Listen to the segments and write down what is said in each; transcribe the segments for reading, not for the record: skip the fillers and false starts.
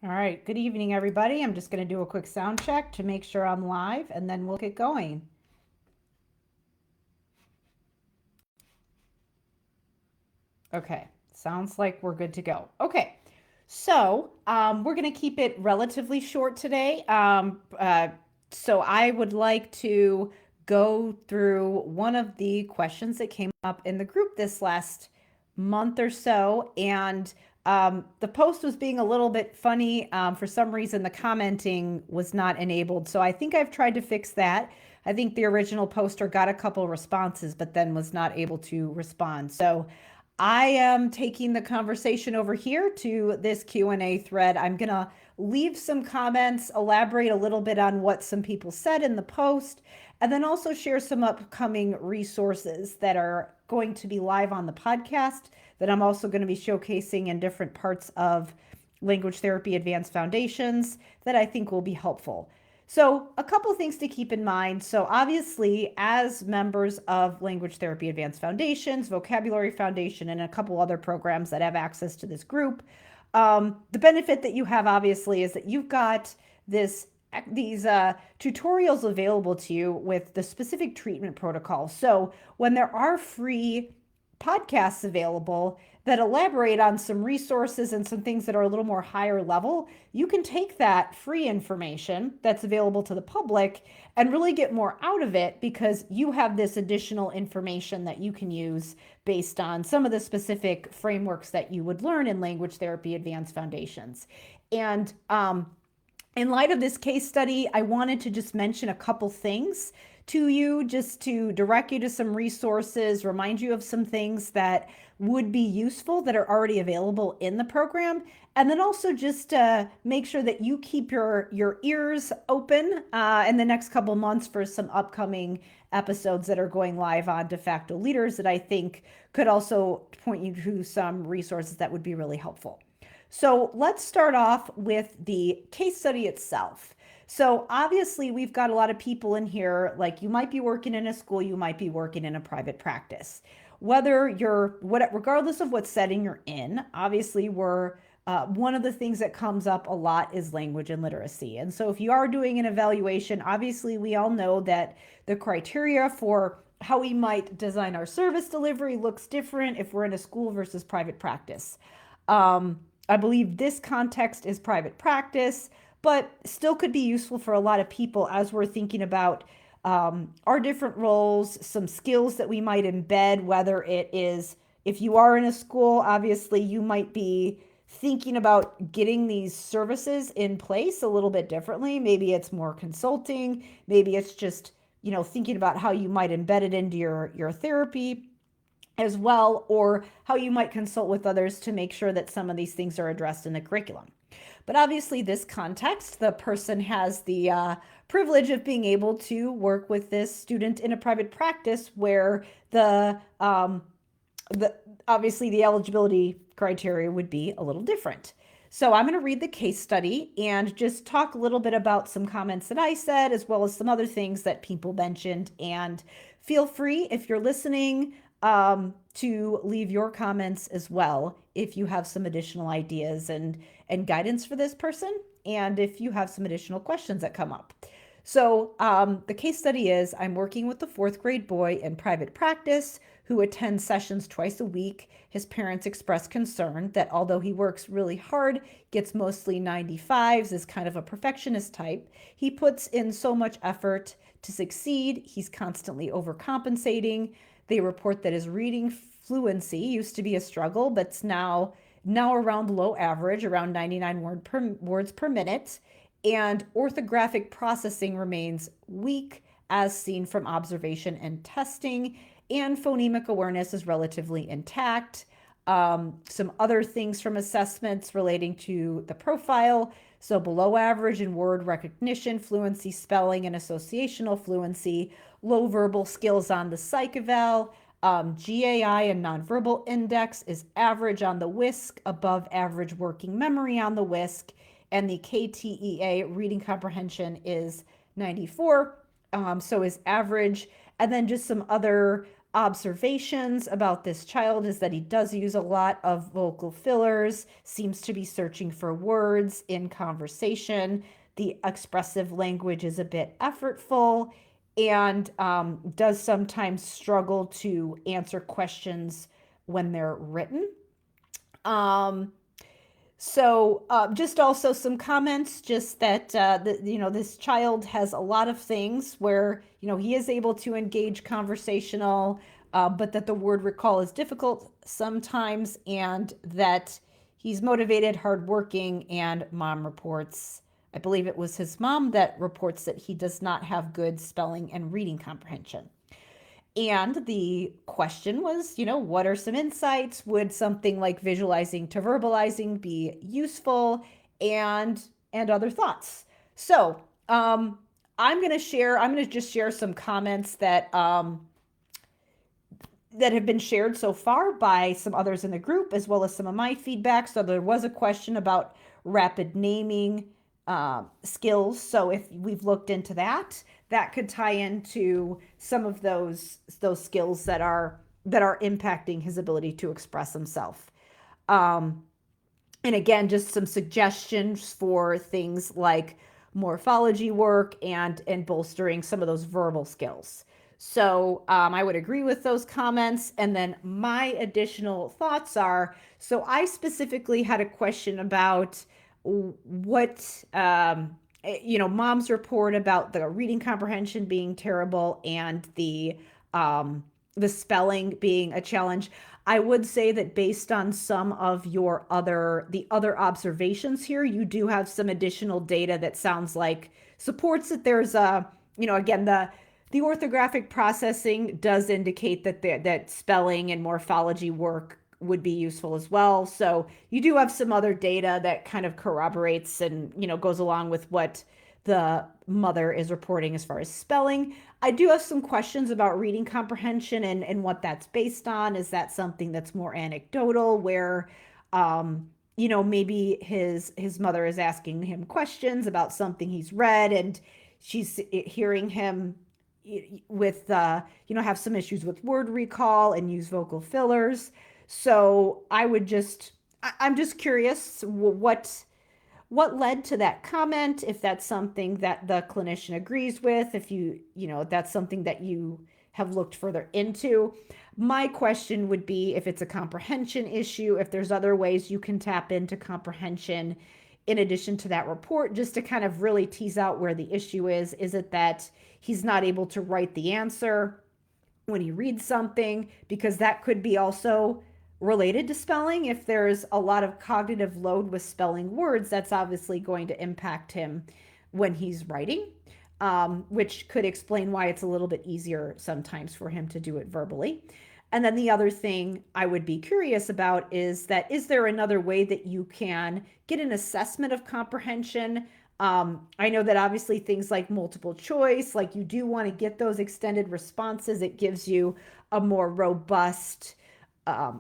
All right, good evening, everybody. I'm just going to do a quick sound check to make sure I'm live, and then we'll get going. Okay, sounds like we're good to go. Okay, so we're going to keep it relatively short today. So I would like to go through one of the questions that came up in the group this last month or so, and the post was being a little bit funny. For some reason, the commenting was not enabled, so I think I've tried to fix that. I think the original poster got a couple responses, but then was not able to respond. So I am taking the conversation over here to this Q&A thread. I'm going to leave some comments, elaborate a little bit on what some people said in the post, and then also share some upcoming resources that are going to be live on the podcast that I'm also going to be showcasing in different parts of Language Therapy Advanced Foundations that I think will be helpful. So a couple of things to keep in mind. So obviously, as members of Language Therapy Advanced Foundations, Vocabulary Foundation, and a couple other programs that have access to this group, the benefit that you have obviously is that you've got these tutorials available to you with the specific treatment protocol. So when there are free podcasts available that elaborate on some resources and some things that are a little more higher level, you can take that free information that's available to the public and really get more out of it because you have this additional information that you can use based on some of the specific frameworks that you would learn in Language Therapy Advanced Foundations. And in light of this case study, I wanted to just mention a couple things to you just to direct you to some resources, remind you of some things that would be useful that are already available in the program, and then also just make sure that you keep your ears open in the next couple months for some upcoming episodes that are going live on De facto leaders that I think could also point you to some resources that would be really helpful. So let's start off with the case study itself. So obviously we've got a lot of people in here, like you might be working in a school, you might be working in a private practice. Regardless of what setting you're in, obviously one of the things that comes up a lot is language and literacy. And so if you are doing an evaluation, obviously we all know that the criteria for how we might design our service delivery looks different if we're in a school versus private practice. I believe this context is private practice, but still could be useful for a lot of people as we're thinking about our different roles, some skills that we might embed, whether it is, if you are in a school, obviously you might be thinking about getting these services in place a little bit differently. Maybe it's more consulting, maybe it's just, thinking about how you might embed it into your therapy as well, or how you might consult with others to make sure that some of these things are addressed in the curriculum. But obviously this context, the person has the privilege of being able to work with this student in a private practice where obviously the eligibility criteria would be a little different. So I'm going to read the case study and just talk a little bit about some comments that I said, as well as some other things that people mentioned. And feel free, if you're listening, to leave your comments as well if you have some additional ideas and guidance for this person, and if you have some additional questions that come up. So the case study is, I'm working with a 4th grade boy in private practice who attends sessions twice a week. His parents express concern that although he works really hard, gets mostly 95s, is kind of a perfectionist type, he puts in so much effort to succeed. He's constantly overcompensating. They report that his reading fluency used to be a struggle, but it's now around low average, around 99 words per minute. And orthographic processing remains weak, as seen from observation and testing. And phonemic awareness is relatively intact. Some other things from assessments relating to the profile. So below average in word recognition, fluency, spelling, and associational fluency. Low verbal skills on the psych eval. GAI and nonverbal index is average on the WISC, above average working memory on the WISC, and the KTEA reading comprehension is 94, so is average. And then just some other observations about this child is that he does use a lot of vocal fillers, seems to be searching for words in conversation. The expressive language is a bit effortful and does sometimes struggle to answer questions when they're written. Um, just also some comments, just that this child has a lot of things where he is able to engage conversational, but that the word recall is difficult sometimes, and that he's motivated, hardworking, and mom reports. I believe it was his mom that reports that he does not have good spelling and reading comprehension. And the question was, what are some insights? Would something like visualizing to verbalizing be useful? And other thoughts. So I'm going to just share some comments that have been shared so far by some others in the group, as well as some of my feedback. So there was a question about rapid naming skills. So if we've looked into that, that could tie into some of those skills that are impacting his ability to express himself. And again, just some suggestions for things like morphology work and bolstering some of those verbal skills. So I would agree with those comments. And then my additional thoughts are, so I specifically had a question about what, mom's report about the reading comprehension being terrible and the spelling being a challenge. I would say that based on some of the other observations here, you do have some additional data that sounds like supports that there's again, the orthographic processing does indicate that spelling and morphology work would be useful as well. So you do have some other data that kind of corroborates and, goes along with what the mother is reporting as far as spelling. I do have some questions about reading comprehension and what that's based on. Is that something that's more anecdotal where, maybe his mother is asking him questions about something he's read and she's hearing him with, have some issues with word recall and use vocal fillers. So I'm just curious what led to that comment, if that's something that the clinician agrees with, if that's something that you have looked further into. My question would be if it's a comprehension issue, if there's other ways you can tap into comprehension in addition to that report, just to kind of really tease out where the issue is. Is it that he's not able to write the answer when he reads something? Because that could be also related to spelling. If there's a lot of cognitive load with spelling words, that's obviously going to impact him when he's writing, which could explain why it's a little bit easier sometimes for him to do it verbally. And then the other thing I would be curious about is there another way that you can get an assessment of comprehension? I know that obviously things like multiple choice, like you do want to get those extended responses. It gives you a more robust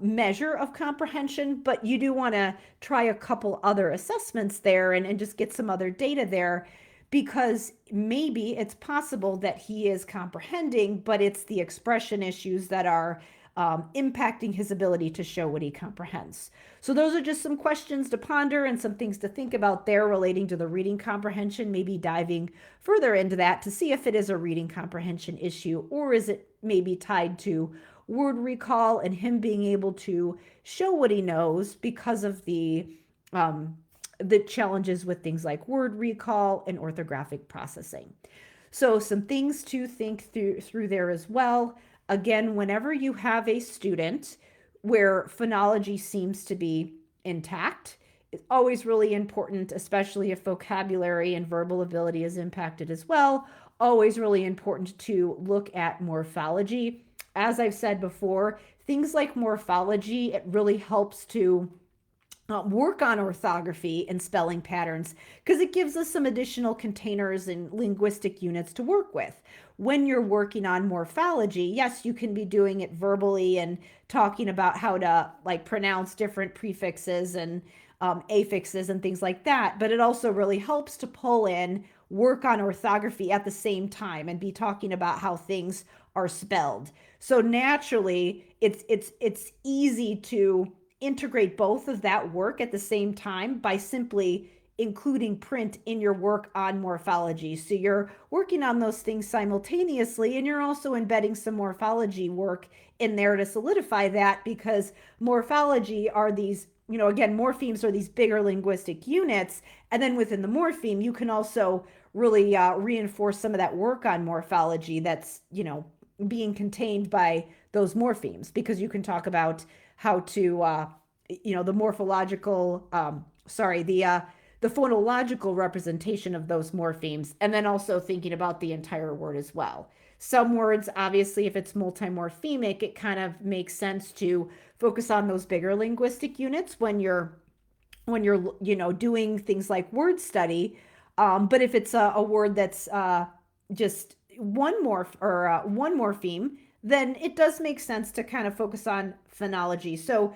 measure of comprehension, but you do want to try a couple other assessments there and just get some other data there, because maybe it's possible that he is comprehending, but it's the expression issues that are impacting his ability to show what he comprehends. So those are just some questions to ponder and some things to think about there relating to the reading comprehension, maybe diving further into that to see if it is a reading comprehension issue, or is it maybe tied to word recall and him being able to show what he knows because of the challenges with things like word recall and orthographic processing. So some things to think through there as well. Again, whenever you have a student where phonology seems to be intact, it's always really important, especially if vocabulary and verbal ability is impacted as well, always really important to look at morphology. As I've said before, things like morphology, it really helps to work on orthography and spelling patterns because it gives us some additional containers and linguistic units to work with. When you're working on morphology, yes, you can be doing it verbally and talking about how to pronounce different prefixes and affixes and things like that, but it also really helps to pull in work on orthography at the same time and be talking about how things are spelled. So naturally, it's easy to integrate both of that work at the same time by simply including print in your work on morphology. So you're working on those things simultaneously, and you're also embedding some morphology work in there to solidify that, because morphology are these, again, morphemes are these bigger linguistic units. And then within the morpheme, you can also really reinforce some of that work on morphology that's, being contained by those morphemes, because you can talk about how to, the morphological, the phonological representation of those morphemes, and then also thinking about the entire word as well. Some words, obviously, if it's multimorphemic, it kind of makes sense to focus on those bigger linguistic units when you're doing things like word study. But if it's a word that's just one morpheme, then it does make sense to kind of focus on phonology. So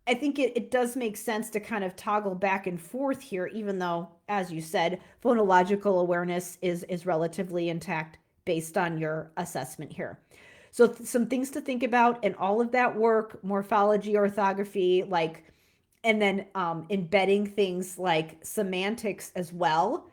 I think it does make sense to kind of toggle back and forth here, even though, as you said, phonological awareness is relatively intact based on your assessment here. So some things to think about in all of that work: morphology, orthography, and then embedding things like semantics as well,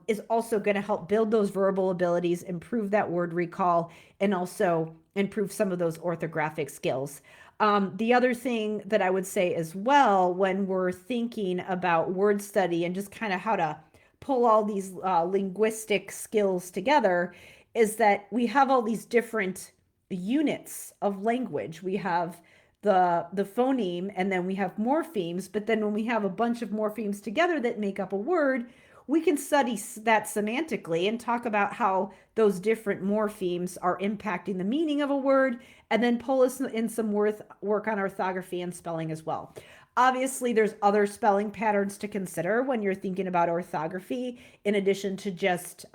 is also going to help build those verbal abilities, improve that word recall, and also improve some of those orthographic skills. The other thing that I would say as well, when we're thinking about word study and just kind of how to pull all these linguistic skills together, is that we have all these different units of language. We have the phoneme, and then we have morphemes. But then when we have a bunch of morphemes together that make up a word, we can study that semantically and talk about how those different morphemes are impacting the meaning of a word, and then pull us in some work on orthography and spelling as well. Obviously, there's other spelling patterns to consider when you're thinking about orthography, in addition to just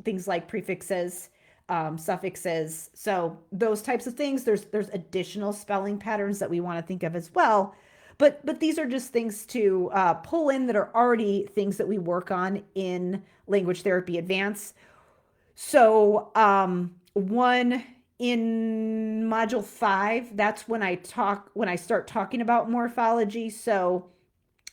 things like prefixes, suffixes. So those types of things, there's additional spelling patterns that we want to think of as well. But these are just things to pull in that are already things that we work on in Language Therapy Advance. So one in Module 5, that's when I start talking about morphology. So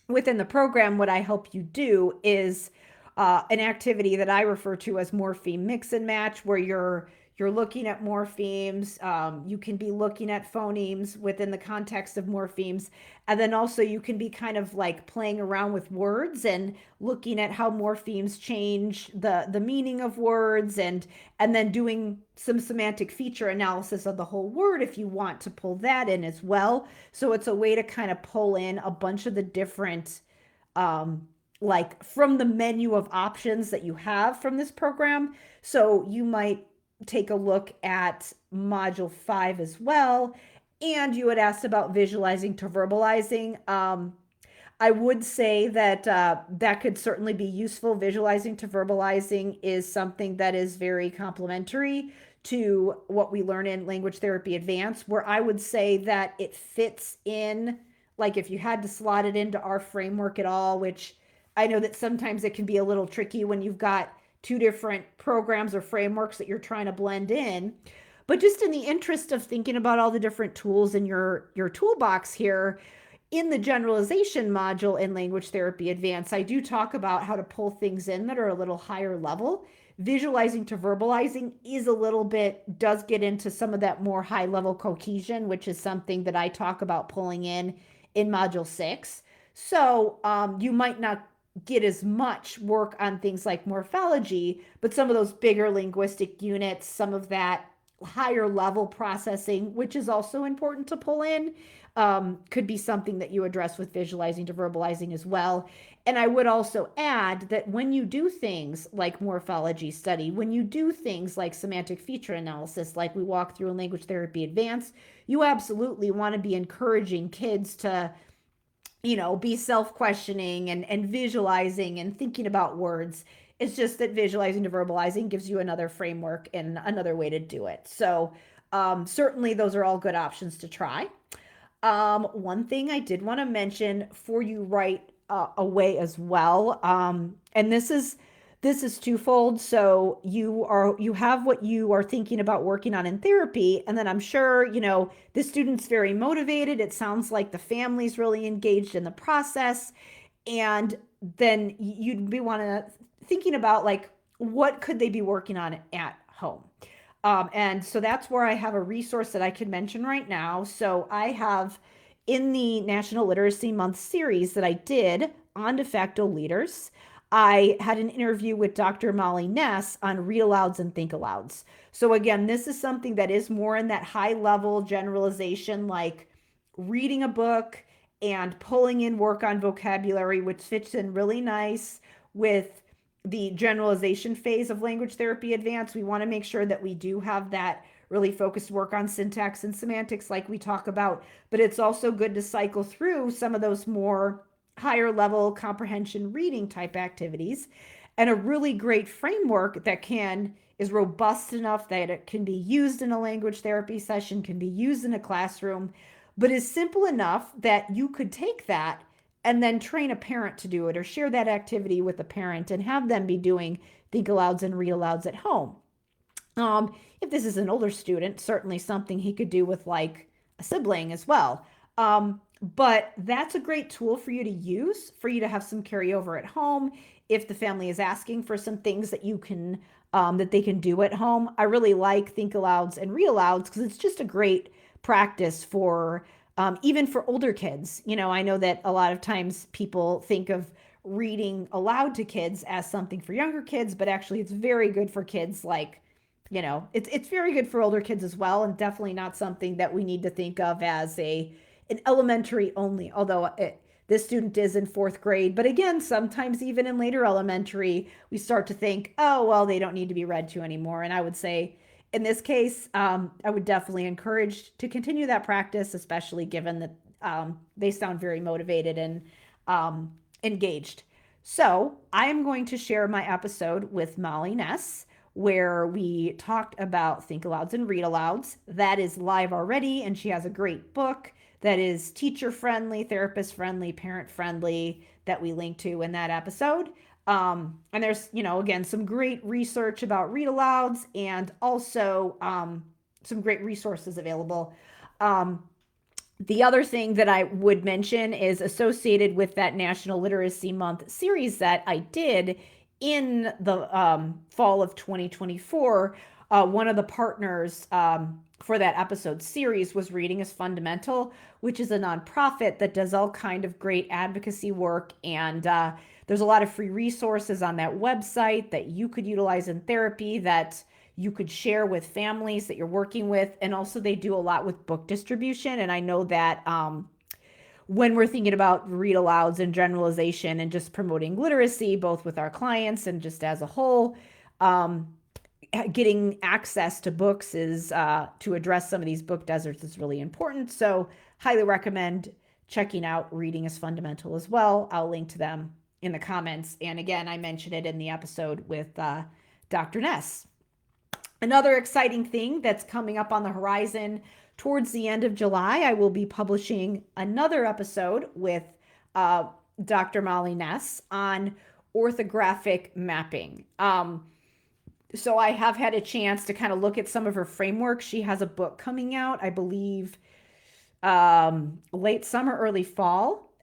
within the program, what I help you do is an activity that I refer to as morpheme mix and match, where you're looking at morphemes. You can be looking at phonemes within the context of morphemes. And then also you can be kind of like playing around with words and looking at how morphemes change the meaning of words, and then doing some semantic feature analysis of the whole word if you want to pull that in as well. So it's a way to kind of pull in a bunch of the different like from the menu of options that you have from this program. So you might take a look at Module 5 as well. And you had asked about visualizing to verbalizing. I would say that that could certainly be useful. Visualizing to verbalizing is something that is very complementary to what we learn in Language Therapy Advance, where I would say that it fits in, like if you had to slot it into our framework at all, which I know that sometimes it can be a little tricky when you've got two different programs or frameworks that you're trying to blend in. But just in the interest of thinking about all the different tools in your toolbox here, in the generalization module in Language Therapy Advance, I do talk about how to pull things in that are a little higher level. Visualizing to verbalizing is a little bit, does get into some of that more high level cohesion, which is something that I talk about pulling in Module 6. So you might not get as much work on things like morphology, but some of those bigger linguistic units, some of that higher level processing, which is also important to pull in, could be something that you address with visualizing to verbalizing as well. And I would also add that when you do things like morphology study, when you do things like semantic feature analysis, like we walk through in Language Therapy Advance, you absolutely want to be encouraging kids to be self-questioning and visualizing and thinking about words. It's just that visualizing to verbalizing gives you another framework and another way to do it. So certainly those are all good options to try. One thing I did want to mention for you right away as well, and this is This is twofold. So you have what you are thinking about working on in therapy, and then I'm sure, the student's very motivated. It sounds like the family's really engaged in the process. And then you'd be want to thinking about like what could they be working on at home. And so that's where I have a resource that I can mention right now. So I have in the National Literacy Month series that I did on de facto leaders, I had an interview with Dr. Molly Ness on read alouds and think alouds. So again, this is something that is more in that high level generalization, like reading a book and pulling in work on vocabulary, which fits in really nice with the generalization phase of language therapy advanced. We want to make sure that we do have that really focused work on syntax and semantics like we talk about, but it's also good to cycle through some of those more higher level comprehension reading type activities. And a really great framework that is robust enough that it can be used in a language therapy session, can be used in a classroom, but is simple enough that you could take that and then train a parent to do it or share that activity with a parent and have them be doing think alouds and read alouds at home. If this is an older student, certainly something he could do with like a sibling as well. But that's a great tool for you to use, for you to have some carryover at home. If the family is asking for some things that that they can do at home. I really like think alouds and read alouds because it's just a great practice for even for older kids. I know that a lot of times people think of reading aloud to kids as something for younger kids, but actually it's very good for kids like, it's very good for older kids as well, and definitely not something that we need to think of as an elementary only, although this student is in fourth grade. But again, sometimes even in later elementary, we start to think, oh, well, they don't need to be read to anymore. And I would say in this case, I would definitely encourage to continue that practice, especially given that they sound very motivated and engaged. So I am going to share my episode with Molly Ness, where we talked about think alouds and read alouds. That is live already, and she has a great book that is teacher friendly, therapist friendly, parent friendly that we link to in that episode. And there's, again, some great research about read alouds and also some great resources available. The other thing that I would mention is associated with that National Literacy Month series that I did in the fall of 2024. One of the partners for that episode series was Reading is Fundamental, which is a nonprofit that does all kind of great advocacy work. And there's a lot of free resources on that website that you could utilize in therapy that you could share with families that you're working with. And also they do a lot with book distribution. And I know that when we're thinking about read alouds and generalization and just promoting literacy, both with our clients and just as a whole, getting access to books is to address some of these book deserts is really important. So highly recommend checking out Reading is Fundamental as well. I'll link to them in the comments. And again, I mentioned it in the episode with Dr. Ness. Another exciting thing that's coming up on the horizon towards the end of July, I will be publishing another episode with Dr. Molly Ness on orthographic mapping. So I have had a chance to kind of look at some of her framework. She has a book coming out, I believe, late summer, early fall.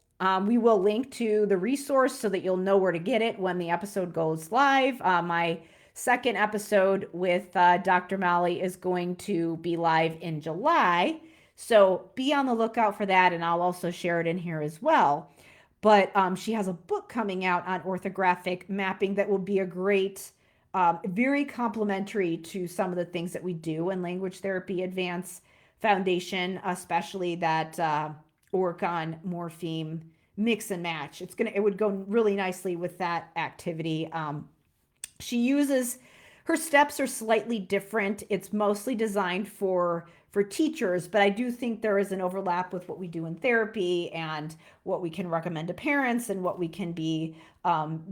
We will link to the resource so that you'll know where to get it when the episode goes live. My second episode with Dr. Molly is going to be live in July. So be on the lookout for that, and I'll also share it in here as well. But she has a book coming out on orthographic mapping that will be a great, very complementary to some of the things that we do in Language Therapy Advanced Foundation, especially that work on Morpheme mix and match. It would go really nicely with that activity. She uses, her steps are slightly different. It's mostly designed for teachers, but I do think there is an overlap with what we do in therapy and what we can recommend to parents and what we can be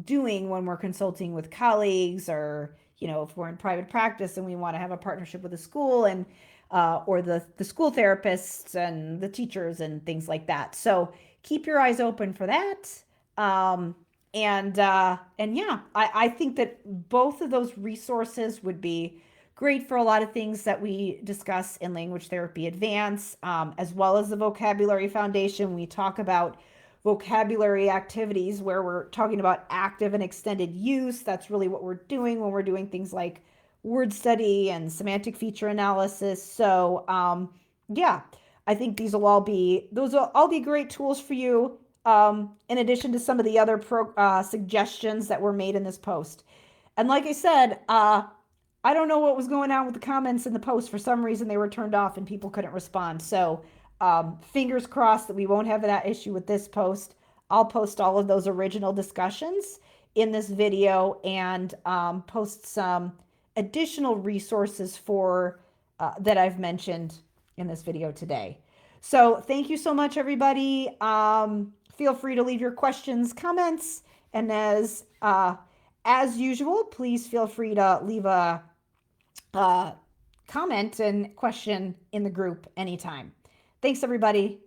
doing when we're consulting with colleagues, or if we're in private practice and we want to have a partnership with a school and or the school therapists and the teachers and things like that. So keep your eyes open for that. And yeah, I think that both of those resources would be great for a lot of things that we discuss in Language Therapy Advance, as well as the Vocabulary Foundation. We talk about vocabulary activities where we're talking about active and extended use. That's really what we're doing when we're doing things like word study and semantic feature analysis. So yeah, I think those will all be great tools for you. In addition to some of the other suggestions that were made in this post. And like I said, I don't know what was going on with the comments in the post. For some reason, they were turned off and people couldn't respond. So fingers crossed that we won't have that issue with this post. I'll post all of those original discussions in this video and post some additional resources for that I've mentioned in this video today. So thank you so much, everybody. Feel free to leave your questions, comments, and as usual, please feel free to leave a comment and question in the group anytime. Thanks, everybody.